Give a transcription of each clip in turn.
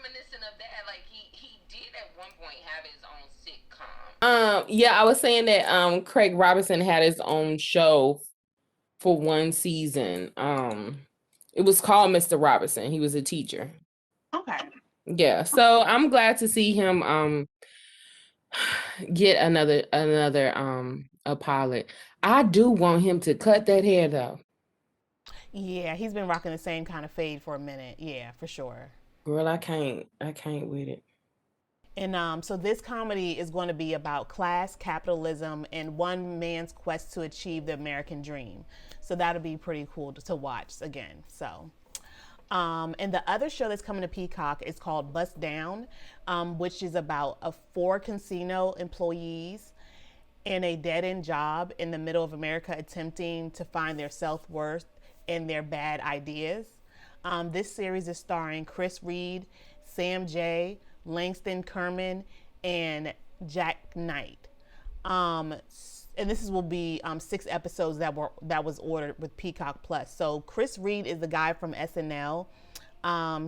reminiscent of that. Like he did at one point have his own sitcom. Yeah, I was saying that Craig Robinson had his own show for one season. It was called Mr. Robinson. He was a teacher. Okay. Yeah, so I'm glad to see him get another a pilot. I do want him to cut that hair though. Yeah, he's been rocking the same kind of fade for a minute. Yeah, for sure. Girl, I can't with it. And so this comedy is going to be about class, capitalism, and one man's quest to achieve the American dream. So that'll be pretty cool to watch again. So, and the other show that's coming to Peacock is called Bust Down, which is about four casino employees in a dead-end job in the middle of America attempting to find their self-worth and their bad ideas. This series is starring Chris Reed, Sam J, Langston, Kerman, and Jack Knight. And will be 6 episodes that was ordered with Peacock Plus. So Chris Reed is the guy from SNL.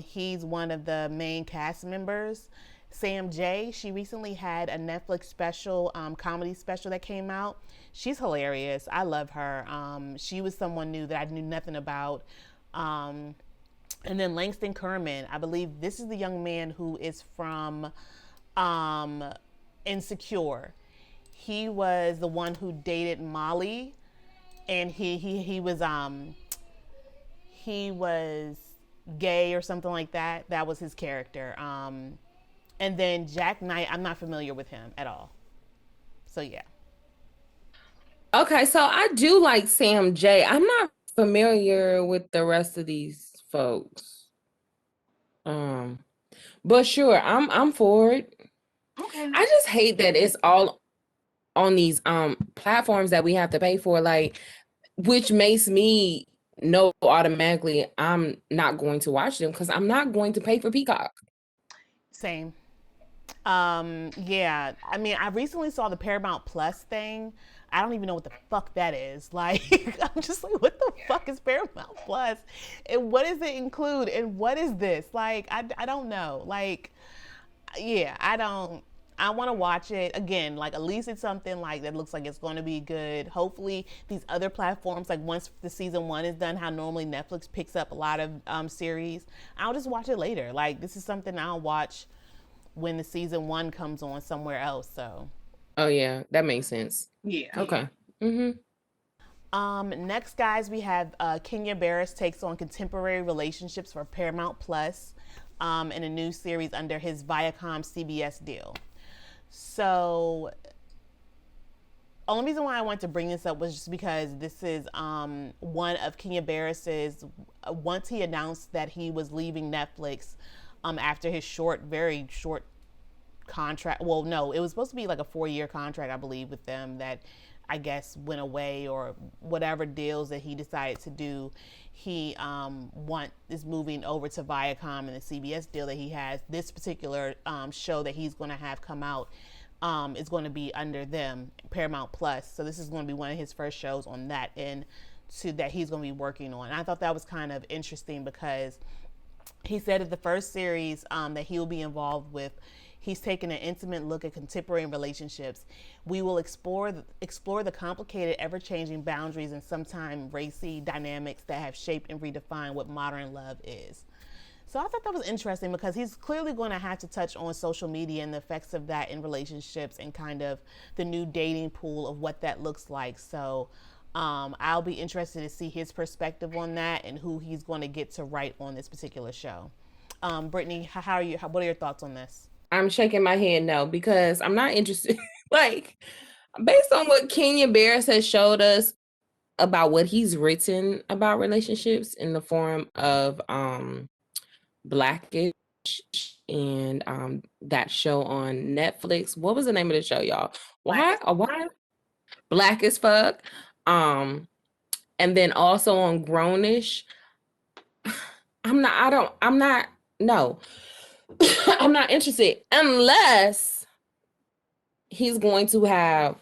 He's one of the main cast members. Sam J, she recently had a Netflix special, comedy special that came out. She's hilarious. I love her. She was someone new that I knew nothing about. And then Langston Kerman, I believe this is the young man who is from Insecure. He was the one who dated Molly, and he was gay or something like that. That was his character. And then Jack Knight, I'm not familiar with him at all. So yeah. Okay, so I do like Sam J. I'm not familiar with the rest of these folks. But sure, I'm for it. Okay. I just hate that it's all on these platforms that we have to pay for, like, which makes me know automatically I'm not going to watch them because I'm not going to pay for Peacock. Same. Yeah, I mean, I recently saw the Paramount Plus thing. I don't even know what the fuck that is. Like, I'm just like, what the fuck is Paramount Plus? And what does it include? And what is this? Like, I don't know. Like, yeah, I want to watch it again. Like, at least it's something like that looks like it's going to be good. Hopefully, these other platforms, like once the season 1 is done, how normally Netflix picks up a lot of series, I'll just watch it later. Like, this is something I'll watch when the season 1 comes on somewhere else. So. Oh yeah, that makes sense. Yeah. Okay. Next, guys, we have Kenya Barris takes on contemporary relationships for Paramount Plus in a new series under his Viacom CBS deal. So, only reason why I wanted to bring this up was just because this is one of Kenya Barris's, once he announced that he was leaving Netflix after his very short contract. Well, no, it was supposed to be like a 4-year contract, I believe, with them that I guess went away, or whatever deals that he decided to do. He is moving over to Viacom, and the CBS deal that he has. This particular show that he's going to have come out is going to be under them, Paramount Plus. So this is going to be one of his first shows on that end that he's going to be working on. And I thought that was kind of interesting because he said that the first series that he will be involved with, he's taken an intimate look at contemporary relationships. We will explore the complicated, ever-changing boundaries and sometimes racy dynamics that have shaped and redefined what modern love is. So I thought that was interesting because he's clearly going to have to touch on social media and the effects of that in relationships and kind of the new dating pool of what that looks like. So I'll be interested to see his perspective on that and who he's going to get to write on this particular show. Brittany, how are you? What are your thoughts on this? I'm shaking my head no, because I'm not interested. Like, based on what Kenya Barris has showed us about what he's written about relationships in the form of Blackish and that show on Netflix. What was the name of the show, y'all? Why? Black as Fuck. And then also on Grownish. No. I'm not interested unless he's going to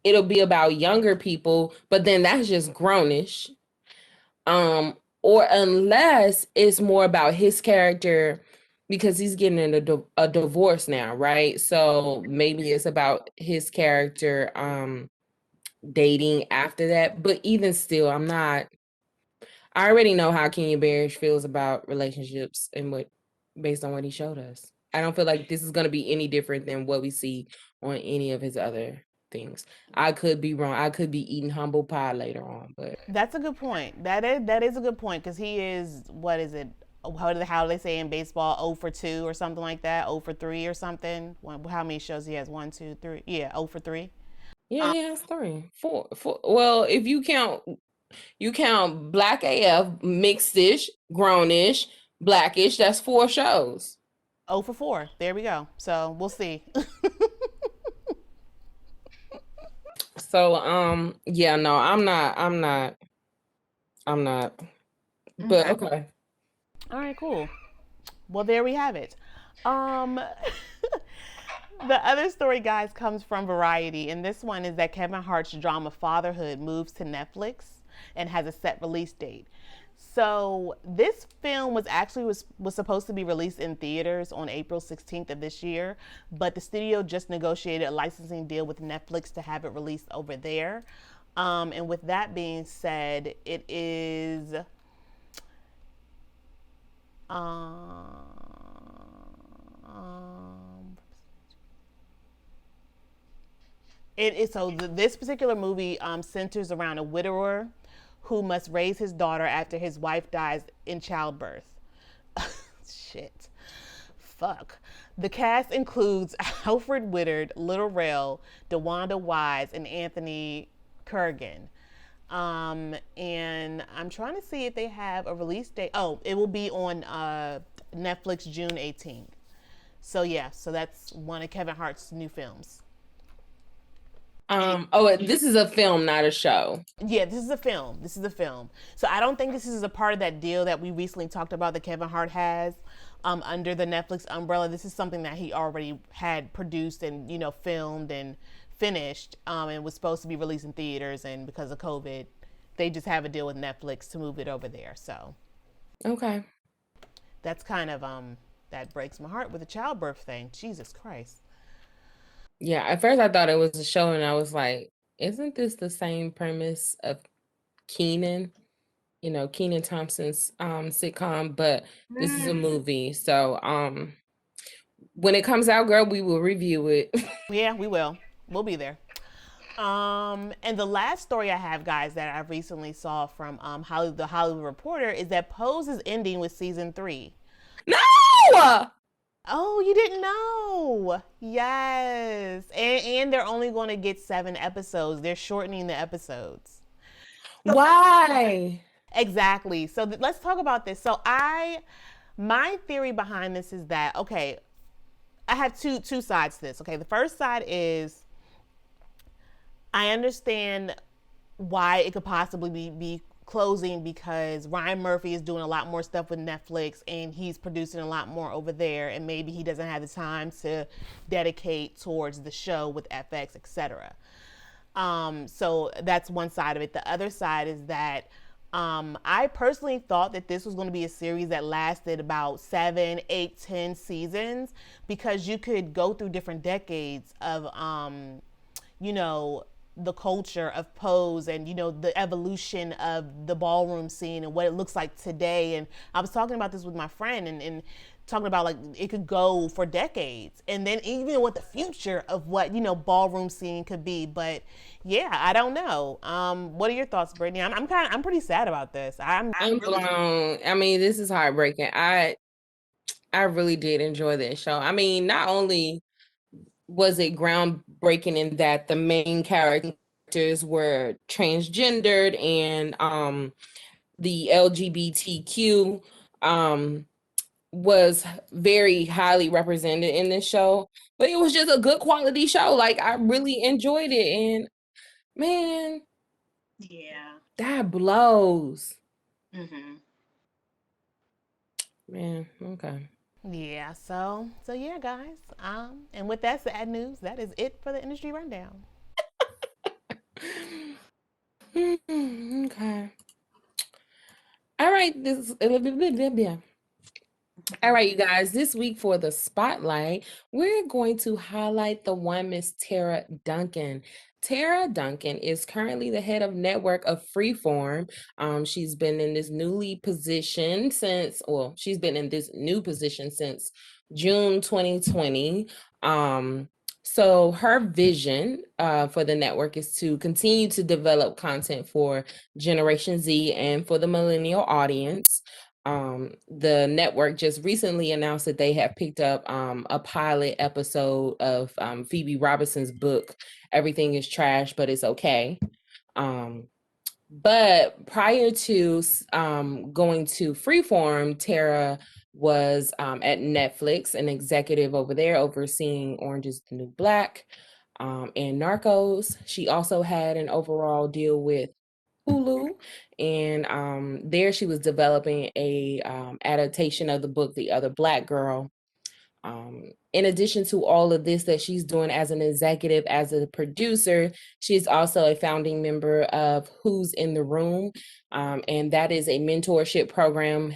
it'll be about younger people, but then that's just Grownish. Or unless it's more about his character because he's getting a divorce now, right? So maybe it's about his character dating after that. But even still, I already know how Kenya Barris feels about relationships and based on what he showed us. I don't feel like this is going to be any different than what we see on any of his other things. I could be wrong. I could be eating humble pie later on, but That's a good point. That is a good point because he is, what is it? How do they say in baseball? 0 for 2 or something like that. 0 for 3 or something. How many shows he has? 1, 2, 3. Yeah, 0 for 3. yeah, he has 3, 4. Well, if you count Black AF, mixed-ish, grownish, blackish, that's 4 shows. 0 for 4. There we go. So we'll see. So yeah, no, I'm not. But okay. All right, cool. Well, there we have it. The other story, guys, comes from Variety, and this one is that Kevin Hart's drama Fatherhood moves to Netflix and has a set release date. So this film was supposed to be released in theaters on April 16th of this year, but the studio just negotiated a licensing deal with Netflix to have it released over there. And with that being said, it is this particular movie centers around a widower who must raise his daughter after his wife dies in childbirth. Shit. Fuck. The cast includes Alfred Woodard, Little Rel, DeWanda Wise, and Anthony Kurgan. And I'm trying to see if they have a release date. Oh, it will be on Netflix June 18th. So yeah, so that's one of Kevin Hart's new films. This is a film, not a show. Yeah, this is a film. So I don't think this is a part of that deal that we recently talked about that Kevin Hart has under the Netflix umbrella. This is something that he already had produced and, filmed and finished and was supposed to be released in theaters, and because of COVID, they just have a deal with Netflix to move it over there. So okay, that's kind of that breaks my heart with the childbirth thing. Jesus Christ. Yeah, at first I thought it was a show, and I was like, isn't this the same premise of Kenan? Kenan Thompson's sitcom, but this is a movie. So when it comes out, girl, we will review it. Yeah, we will. We'll be there. And the last story I have, guys, that I recently saw from the Hollywood Reporter is that Pose is ending with season 3. No! Oh, you didn't know? Yes. And they're only going to get 7 episodes. They're shortening the episodes. Why? Exactly. So let's talk about this. So my theory behind this is that, okay, I have two sides to this. Okay, the first side is I understand why it could possibly be closing because Ryan Murphy is doing a lot more stuff with Netflix and he's producing a lot more over there, and maybe he doesn't have the time to dedicate towards the show with FX, etc. So that's one side of it. The other side is that I personally thought that this was going to be a series that lasted about 7, 8, 10 seasons, because you could go through different decades of, the culture of Pose and, the evolution of the ballroom scene and what it looks like today. And I was talking about this with my friend and talking about, like, it could go for decades, and then even what the future of what, ballroom scene could be. But yeah, I don't know. What are your thoughts, Brittany? I'm pretty sad about this. I'm blown. I mean, this is heartbreaking. I really did enjoy this show. I mean, not only was it groundbreaking in that the main characters were transgendered and the LGBTQ was very highly represented in this show, but it was just a good quality show. Like, I really enjoyed it, and man, yeah, that blows. mm-hmm. Man, okay. Yeah, so yeah, guys. And with that sad news, that is it for the industry rundown. Okay. All right. All right, you guys, this week for the spotlight, we're going to highlight the one Miss Tara Duncan. Tara Duncan is currently the head of network of Freeform. She's been in this newly position since, well, she's been in this new position since June 2020. So her vision for the network is to continue to develop content for Generation Z and for the millennial audience. The network just recently announced that they have picked up a pilot episode of Phoebe Robinson's book, Everything is Trash, but It's Okay. But prior to going to Freeform, Tara was at Netflix, an executive over there overseeing Orange is the New Black and Narcos. She also had an overall deal with Hulu, and there she was developing a adaptation of the book The Other Black Girl. In addition to all of this that she's doing as an executive, as a producer, she's also a founding member of Who's in the Room, and that is a mentorship program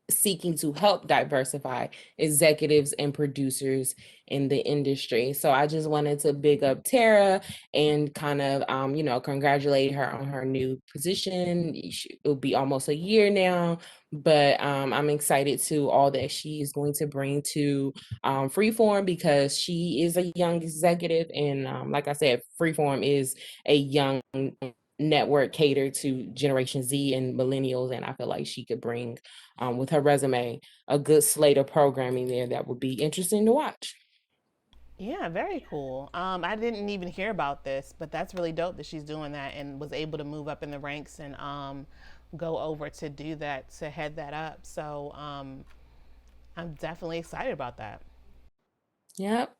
seeking to help diversify executives and producers in the industry. So I just wanted to big up Tara and kind of, congratulate her on her new position. It'll be almost a year now, but I'm excited to all that she is going to bring to Freeform, because she is a young executive. And like I said, Freeform is a young network catered to Generation Z and millennials, and I feel like she could bring with her resume a good slate of programming there that would be interesting to watch. Yeah, very cool. I didn't even hear about this, but that's really dope that she's doing that and was able to move up in the ranks and go over to do that, to head that up. So I'm definitely excited about that. Yep.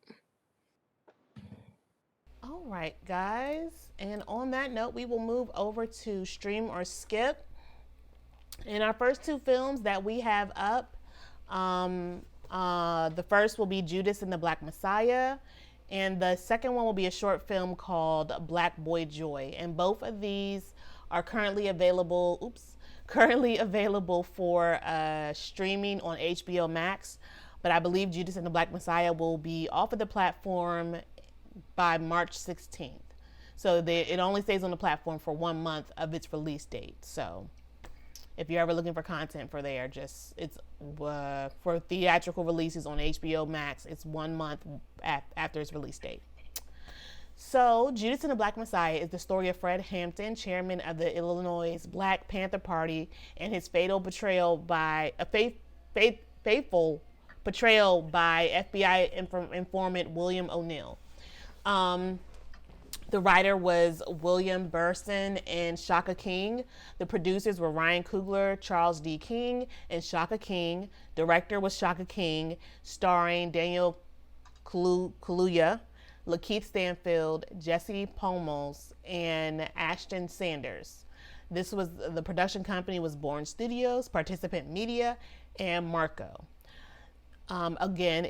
All right, guys. And on that note, we will move over to Stream or Skip. And our first two films that we have up, the first will be Judas and the Black Messiah, and the second one will be a short film called Black Boy Joy. And both of these are currently available for streaming on HBOMax. But I believe Judas and the Black Messiah will be off of the platform by March 16th. So it only stays on the platform for 1 month of its release date. So if you're ever looking for content for there, it's for theatrical releases on HBOMax, it's 1 month after its release date. So Judas and the Black Messiah is the story of Fred Hampton, chairman of the Illinois Black Panther Party, and his faithful portrayal by FBI informant William O'Neill. The writer was William Burson and Shaka King. The producers were Ryan Coogler, Charles D. King, and Shaka King. Director was Shaka King, starring Daniel Kaluuya, LaKeith Stanfield, Jesse Plemons, and Ashton Sanders. The production company was Bourne Studios, Participant Media, and Marco. Again,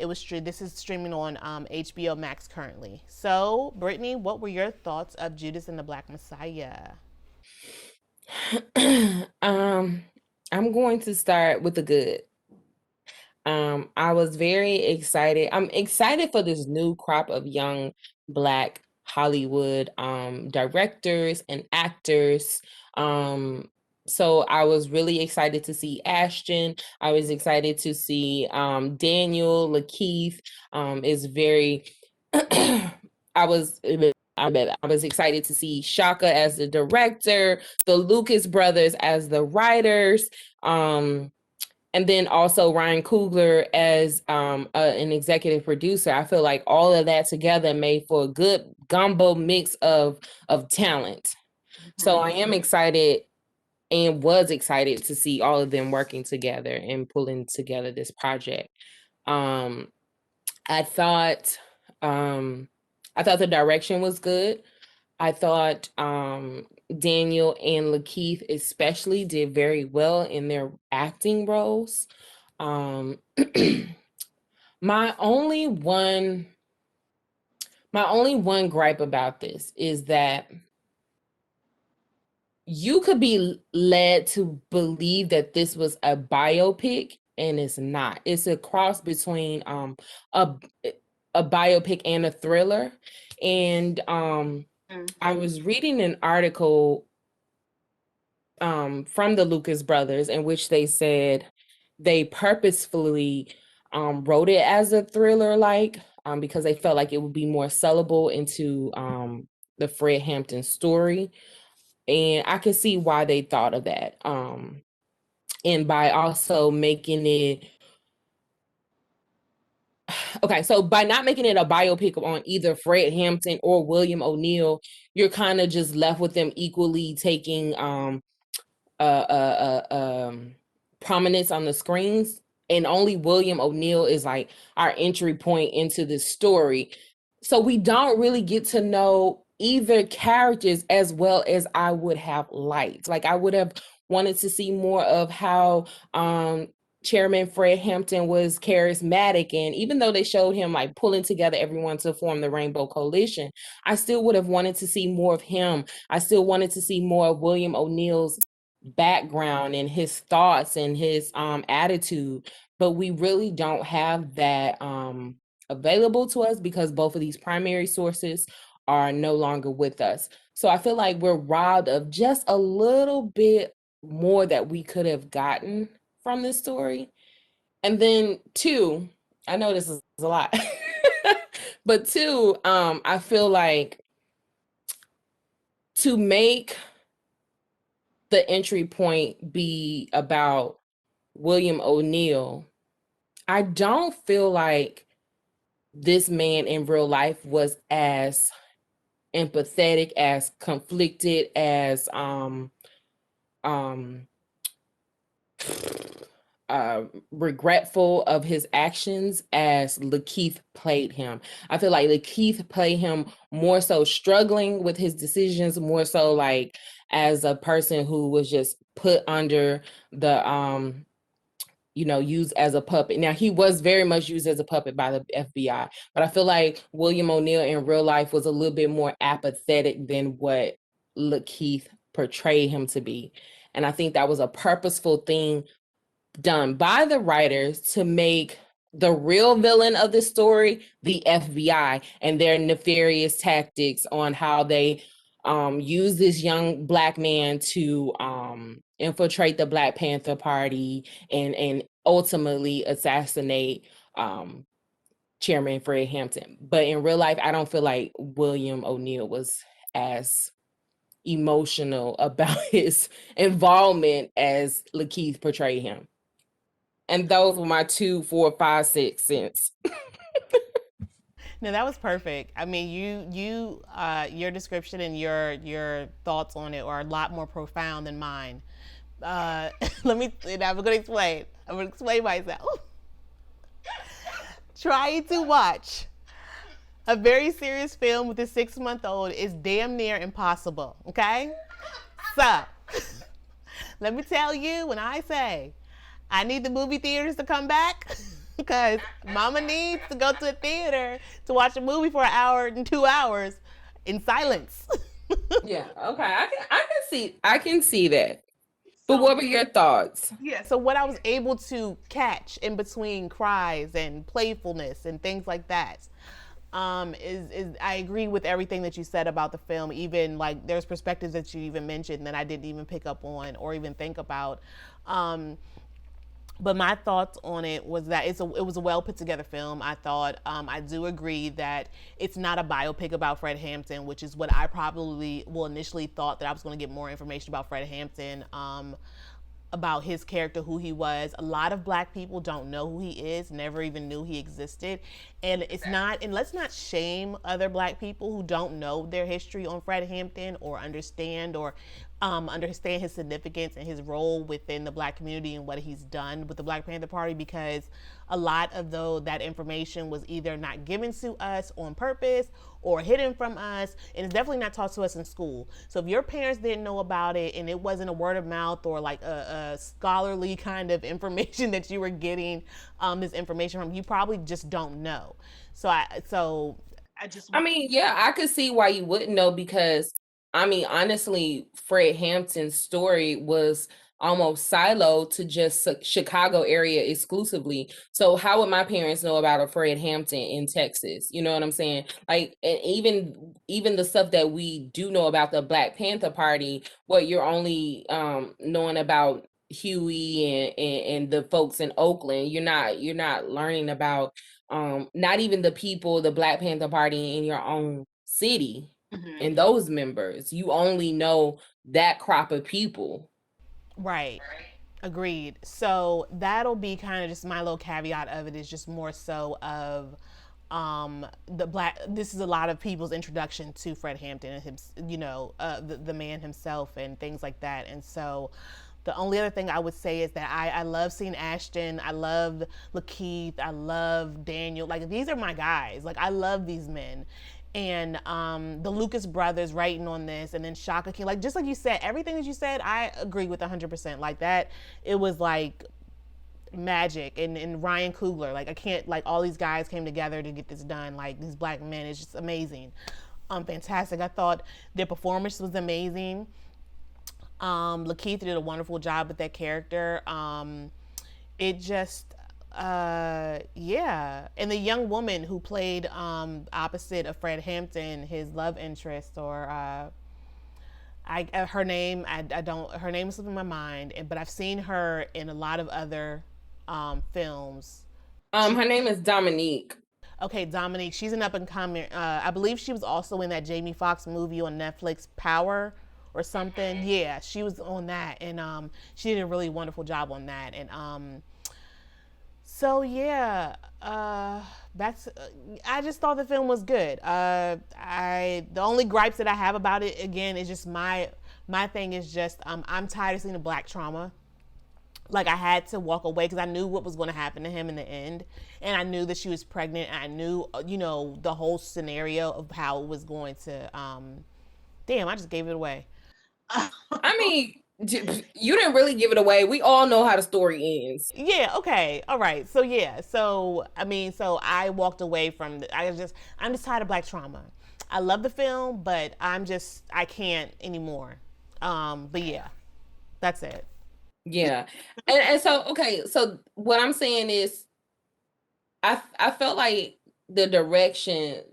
this is streaming on HBOMax currently. So, Brittany, what were your thoughts of Judas and the Black Messiah? I'm going to start with the good. I was very excited. I'm excited for this new crop of young Black Hollywood directors and actors. So I was really excited to see Ashton. I was excited to see Daniel. LaKeith is very. I was excited to see Shaka as the director, the Lucas brothers as the writers, and then also Ryan Coogler as an executive producer. I feel like all of that together made for a good gumbo mix of talent. So I am excited and was excited to see all of them working together and pulling together this project. I thought the direction was good. I thought Daniel and LaKeith especially did very well in their acting roles. My only one gripe about this is that you could be led to believe that this was a biopic and it's not. It's a cross between a biopic and a thriller. And I was reading an article from the Lucas brothers in which they said they purposefully wrote it as a thriller, because they felt like it would be more sellable into the Fred Hampton story. And I could see why they thought of that. And by also making it, okay, so by not making it a biopic on either Fred Hampton or William O'Neill, you're kind of just left with them equally taking prominence on the screens, and only William O'Neill is like our entry point into this story. So we don't really get to know either characters as well as I would have liked. Like, I would have wanted to see more of how Chairman Fred Hampton was charismatic, and even though they showed him like pulling together everyone to form the Rainbow Coalition, I still would have wanted to see more of him. I still wanted to see more of William O'Neill's background and his thoughts and his attitude, but we really don't have that available to us because both of these primary sources are no longer with us. So I feel like we're robbed of just a little bit more that we could have gotten from this story. And then two, I know this is a lot, but two, I feel like to make the entry point be about William O'Neill, I don't feel like this man in real life was as empathetic, as conflicted, as regretful of his actions as LaKeith played him. I feel like LaKeith played him more so struggling with his decisions, more so like as a person who was just put under the used as a puppet. Now, he was very much used as a puppet by the FBI, but I feel like William O'Neill in real life was a little bit more apathetic than what LaKeith portrayed him to be. And I think that was a purposeful thing done by the writers to make the real villain of the story the FBI and their nefarious tactics on how they use this young Black man to infiltrate the Black Panther Party and ultimately assassinate Chairman Fred Hampton. But in real life, I don't feel like William O'Neill was as emotional about his involvement as LaKeith portrayed him. And those were my 2, 4, 5, 6 cents. No, that was perfect. I mean, your description and your thoughts on it are a lot more profound than mine. I'm going to explain. I'm going to explain myself. Trying to watch a very serious film with a 6-month-old is damn near impossible, okay? So, let me tell you, when I say I need the movie theaters to come back, because mama needs to go to a theater to watch a movie for an hour and 2 hours in silence. Yeah, okay, I can see that. But what were your thoughts? Yeah, so what I was able to catch in between cries and playfulness and things like that is I agree with everything that you said about the film. Even like there's perspectives that you even mentioned that I didn't even pick up on or even think about. But my thoughts on it was that it was a well put together film. I thought I do agree that it's not a biopic about Fred Hampton, which is what I probably initially thought, that I was going to get more information about Fred Hampton, about his character, who he was. A lot of Black people don't know who he is, never even knew he existed. And let's not shame other Black people who don't know their history on Fred Hampton or understand his significance and his role within the Black community and what he's done with the Black Panther Party, because a lot of that information was either not given to us on purpose or hidden from us, and it's definitely not taught to us in school. So if your parents didn't know about it and it wasn't a word of mouth or like a scholarly kind of information that you were getting this information from, you probably just don't know. I could see why you wouldn't know, because I mean, honestly, Fred Hampton's story was almost siloed to just Chicago area exclusively. So how would my parents know about a Fred Hampton in Texas? You know what I'm saying? Like, and even the stuff that we do know about the Black Panther Party, what you're only knowing about Huey and the folks in Oakland. You're not learning about not even the people, the Black Panther Party in your own city and those members. You only know that crop of people. Right. Agreed. So that'll be kind of just my little caveat of it, is just more so of this is a lot of people's introduction to Fred Hampton and him, the man himself and things like that. And so the only other thing I would say is that I love seeing Ashton. I love LaKeith. I love Daniel. Like, these are my guys. Like, I love these men. And the Lucas brothers writing on this, and then Shaka King, like, just like you said, everything that you said, I agree with 100%. Like, that, it was like magic. And Ryan Coogler, like, I can't, like, all these guys came together to get this done. Like, these Black men, it's just amazing. Fantastic. I thought their performance was amazing. LaKeith did a wonderful job with that character. It just, yeah. And the young woman who played opposite of Fred Hampton, his love interest, or her name, her name is slipping my mind, but I've seen her in a lot of other films. Her name is Dominique. Okay, Dominique. She's an up and coming. I believe she was also in that Jamie Foxx movie on Netflix, Power or something. Yeah, she was on that, and she did a really wonderful job on that. And so yeah, I just thought the film was good. The only gripes that I have about it, again, is just my thing is just I'm tired of seeing the Black trauma. Like, I had to walk away because I knew what was going to happen to him in the end, and I knew that she was pregnant, and I knew, the whole scenario of how it was going to. Damn, I just gave it away. I mean, you didn't really give it away. We all know how the story ends. Yeah. Okay. All right. So yeah. So I mean, so I walked away from. I'm just tired of Black trauma. I love the film, but I can't anymore. But yeah, that's it. Yeah. And so, okay, so what I'm saying is I felt like the direction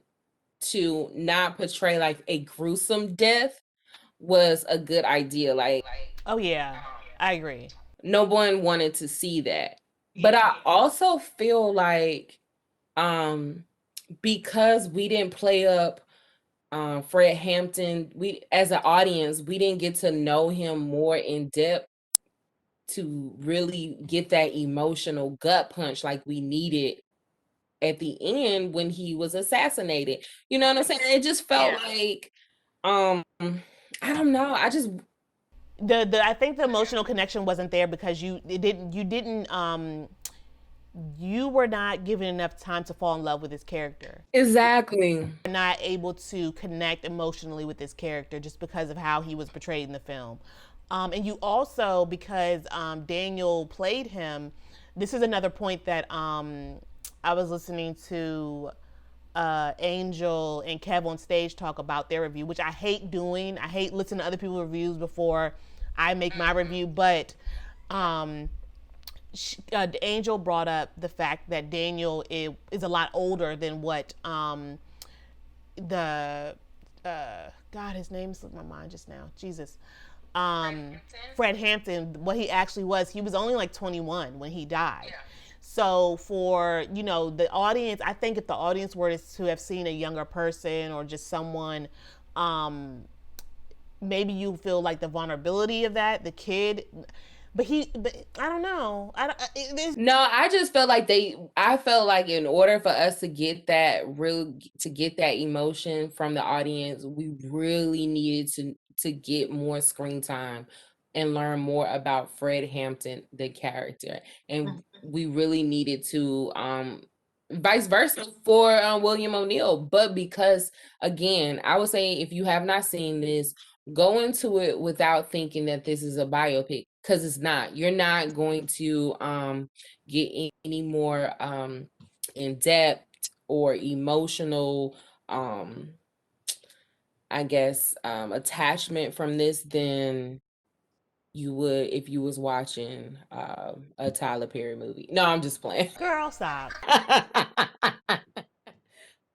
to not portray like a gruesome death was a good idea. Like, oh yeah, I agree. No one wanted to see that. But I also feel like because we didn't play up Fred Hampton, we as an audience, we didn't get to know him more in depth to really get that emotional gut punch like we needed at the end when he was assassinated. You know what I'm saying? It just felt like I don't know. I just I think the emotional connection wasn't there because you were not given enough time to fall in love with his character. Exactly. You're not able to connect emotionally with this character just because of how he was portrayed in the film. And you also, because Daniel played him, this is another point that I was listening to Angel and Kev on stage talk about their review, which I hate doing. I hate listening to other people's reviews before I make my review, but Angel brought up the fact that Daniel is a lot older than what God, his name slipped my mind just now. Jesus. Fred Hampton, what he actually was, he was only like 21 when he died. Yeah. So for, the audience, I think if the audience were to have seen a younger person or just someone, maybe you feel like the vulnerability of that, the kid, but I don't know. I just felt like I felt like in order for us to get that emotion from the audience, we really needed to get more screen time and learn more about Fred Hampton, the character. And we really needed to, vice versa for William O'Neill. But because, again, I would say if you have not seen this, go into it without thinking that this is a biopic, because it's not. You're not going to get any more in depth or emotional I guess attachment from this than you would if you was watching a Tyler Perry movie. No, I'm just playing. Girl, stop.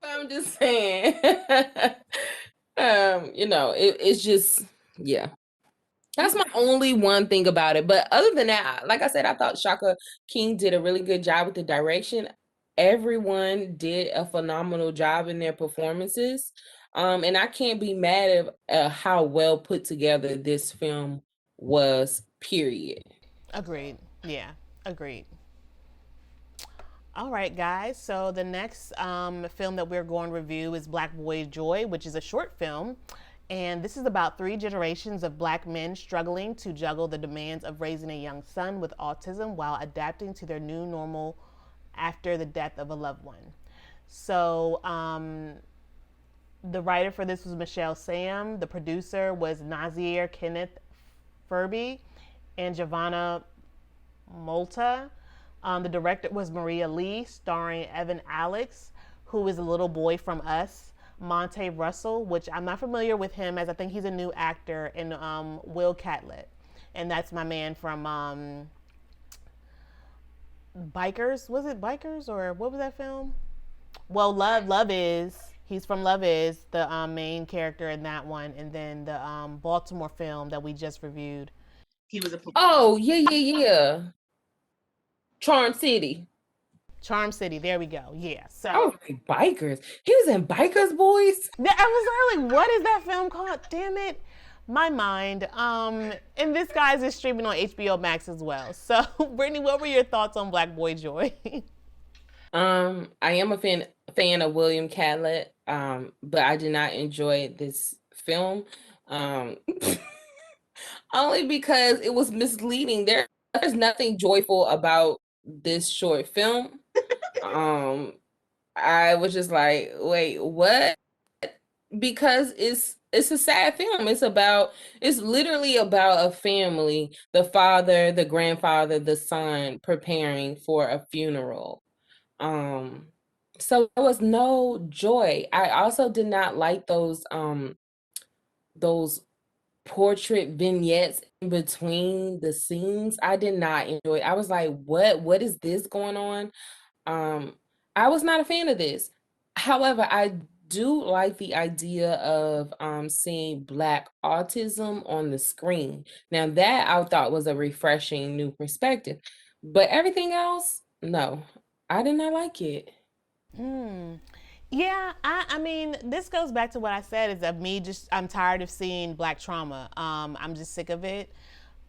I'm just saying. It's just, yeah. That's my only one thing about it. But other than that, like I said, I thought Shaka King did a really good job with the direction. Everyone did a phenomenal job in their performances. And I can't be mad at how well put together this film was, period. Agreed. Yeah, agreed. All right, guys. So the next film that we're going to review is Black Boy Joy, which is a short film. And this is about 3 generations of Black men struggling to juggle the demands of raising a young son with autism while adapting to their new normal after the death of a loved one. So the writer for this was Michelle Sam. The producer was Nazir Kenneth Furby and Giovanna Molta. The director was Maria Lee, starring Evan Alex, who is a little boy from Us. Montae Russell, which I'm not familiar with him, as I think he's a new actor, and Will Catlett. And that's my man from Bikers. Was it Bikers, or what was that film? Well, Love Is. He's from Love Is, the main character in that one. And then the Baltimore film that we just reviewed. He was a Oh, yeah. Charm City. Charm City, there we go. Yeah. So I was like, Bikers. He was in Bikers Boys. I was like, what is that film called? Damn it. My mind. And this guy's is streaming on HBOMax as well. So, Brittany, what were your thoughts on Black Boy Joy? I am a fan of William Catlett, but I did not enjoy this film. Only because it was misleading. There's nothing joyful about this short film. I was just like, wait, what? Because it's a sad film. It's literally about a family, the father, the grandfather, the son preparing for a funeral. So there was no joy. I also did not like those portrait vignettes in between the scenes. I did not enjoy it. I was like, what is this going on? I was not a fan of this. However, I do like the idea of seeing Black autism on the screen. Now that I thought was a refreshing new perspective, but everything else, no, I did not like it. Yeah, I mean, this goes back to what I said, is that I'm tired of seeing Black trauma. I'm just sick of it.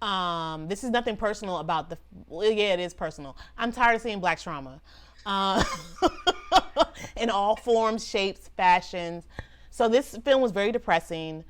This is nothing personal about yeah, it is personal. I'm tired of seeing Black trauma. In all forms, shapes, fashions. So this film was very depressing.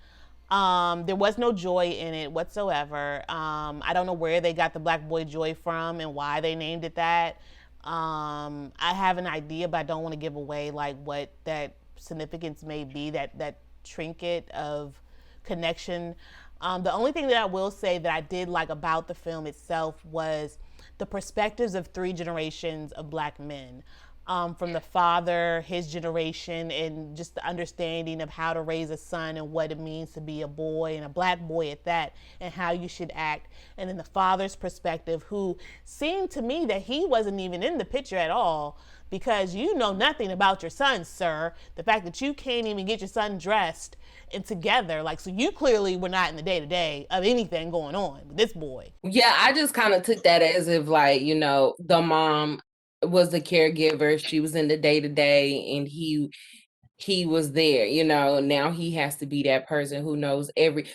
There was no joy in it whatsoever. I don't know where they got the Black Boy Joy from and why they named it that. I have an idea, but I don't want to give away like what that significance may be, that trinket of connection. The only thing that I will say that I did like about the film itself was the perspectives of 3 generations of Black men. From the father, his generation, and just the understanding of how to raise a son and what it means to be a boy, and a Black boy at that, and how you should act. And then the father's perspective, who seemed to me that he wasn't even in the picture at all, because you know nothing about your son, sir. The fact that you can't even get your son dressed and together, like, so you clearly were not in the day-to-day of anything going on with this boy. Yeah, I just kind of took that as if, like, the mom was the caregiver, she was in the day-to-day, and he was there, now he has to be that person who knows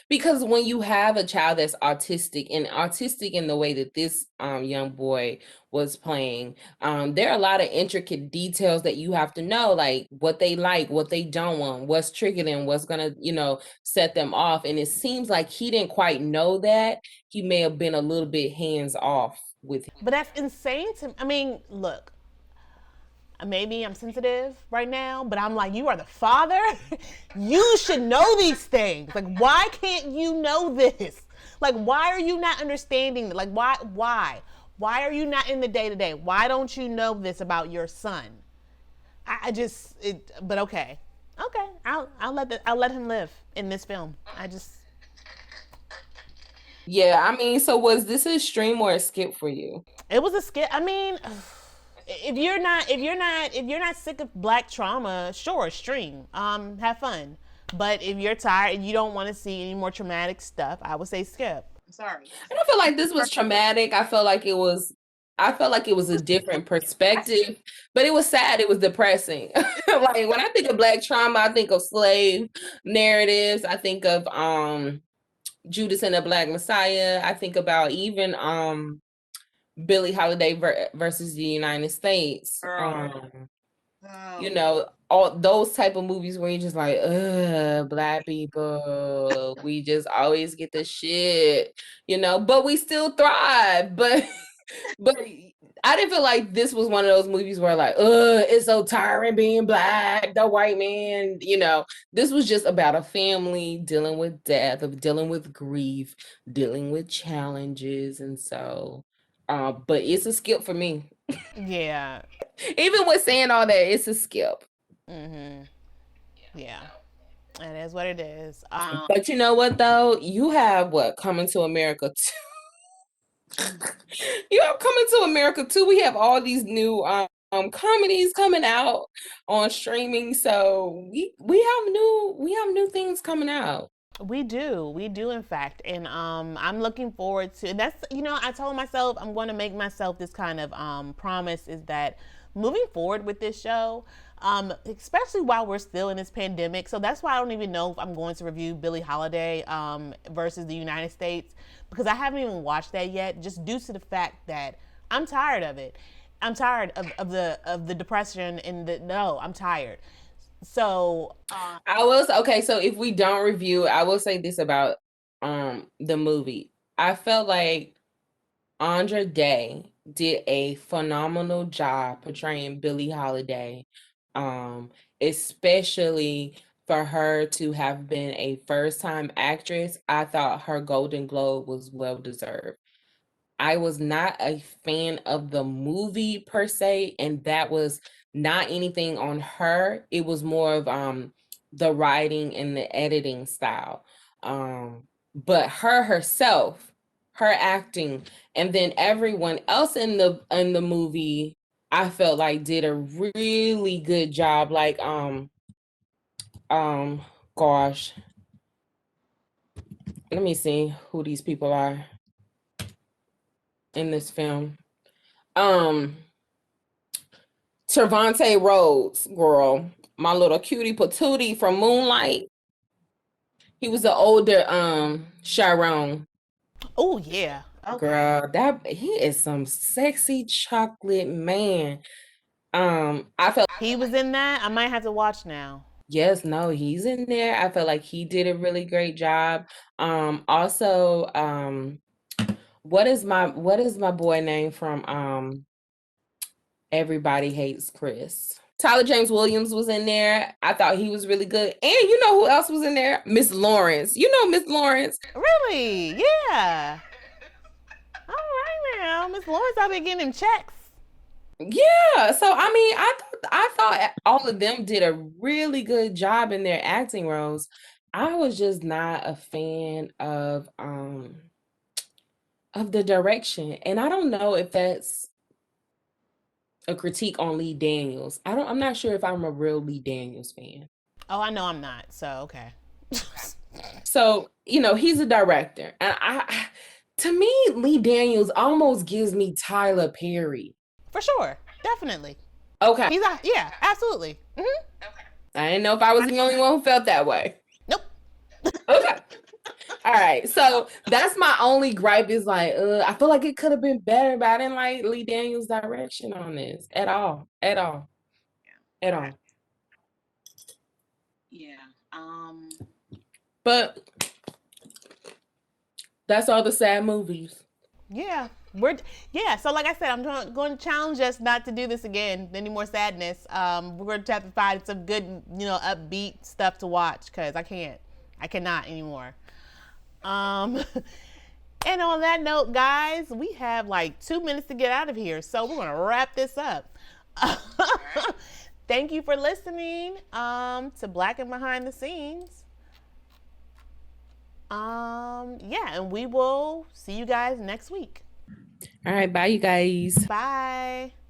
because when you have a child that's autistic in the way that this young boy was playing, there are a lot of intricate details that you have to know, like what they like, what they don't want, what's triggering them, what's gonna set them off. And it seems like he didn't quite know that. He may have been a little bit hands off with him. But that's insane to me. I mean, look, maybe I'm sensitive right now, but I'm like, you are the father. You should know these things. Like, why can't you know this? Like, why are you not understanding? Like, why are you not in the day-to-day? Why don't you know this about your son? But okay. I'll let him live in this film. Yeah, I mean, so was this a stream or a skip for you? It was a skit. I mean, if you're not sick of black trauma, sure, stream. Have fun. But if you're tired and you don't want to see any more traumatic stuff, I would say skip. I'm sorry. I don't feel like this was traumatic. I felt like it was a different perspective, but it was sad. It was depressing. Like when I think of black trauma, I think of slave narratives. I think of Judas and the Black Messiah. I think about even Billie Holiday versus the United States. You know, all those type of movies where you're just like, black people, we just always get the shit, you know, but we still thrive. But I didn't feel like this was one of those movies where like, it's so tiring being black, the white man, you know. This was just about a family dealing with death, of dealing with grief, dealing with challenges, and so but it's a skip for me. Yeah. Even with saying all that, it's a skip. Yeah. It is what it is. But you know what though? You have what Coming to America 2. You have Coming to America 2. We have all these new comedies coming out on streaming. So we have new things coming out. We do in fact, and I'm looking forward to. And that's, I told myself I'm going to make myself this kind of promise, is that moving forward with this show, especially while we're still in this pandemic. So that's why I don't even know if I'm going to review Billie Holiday versus the United States, because I haven't even watched that yet, just due to the fact that I'm tired of it. I'm tired of the depression and I'm tired. So so if we don't review, I will say this about the movie. I felt like Andra Day did a phenomenal job portraying Billie Holiday, especially for her to have been a first-time actress. I thought her Golden Globe was well deserved. I was not a fan of the movie per se, and that was not anything on her. It was more of the writing and the editing style. But her herself, her acting, and then everyone else in the movie, I felt like did a really good job. Like gosh, let me see who these people are in this film. Trevante Rhodes, girl, my little cutie patootie from Moonlight. He was the older Chiron. Oh yeah. Okay. Girl, he is some sexy chocolate man. I felt He was in that. I might have to watch now. Yes, no, he's in there. I felt like he did a really great job. Also, what is my boy name from Everybody Hates Chris? Tyler James Williams was in there. I thought he was really good. And you know who else was in there? Miss Lawrence. You know Miss Lawrence. Really? Yeah. All right now. Miss Lawrence out there getting them checks. Yeah. So I mean, I thought all of them did a really good job in their acting roles. I was just not a fan of the direction. And I don't know if that's a critique on Lee Daniels. I'm not sure if I'm a real Lee Daniels fan. Oh, I know I'm not. So okay. So, he's a director. And to me, Lee Daniels almost gives me Tyler Perry. For sure. Definitely. Okay. Yeah, absolutely. Mm-hmm. Okay. I didn't know if I was the only one who felt that way. Nope. Okay. All right. So that's my only gripe, is like, I feel like it could have been better, but I didn't like Lee Daniels' direction on this at all. At all. Yeah. At all. Yeah. But that's all the sad movies. Yeah. So like I said, I'm going to challenge us not to do this again. Any more sadness. We're going to have to find some good, upbeat stuff to watch, because I cannot anymore. And on that note, guys, we have like 2 minutes to get out of here, so we're going to wrap this up. Thank you for listening to Black and Behind the Scenes. Yeah, and we will see you guys next week. All right, bye, you guys. Bye.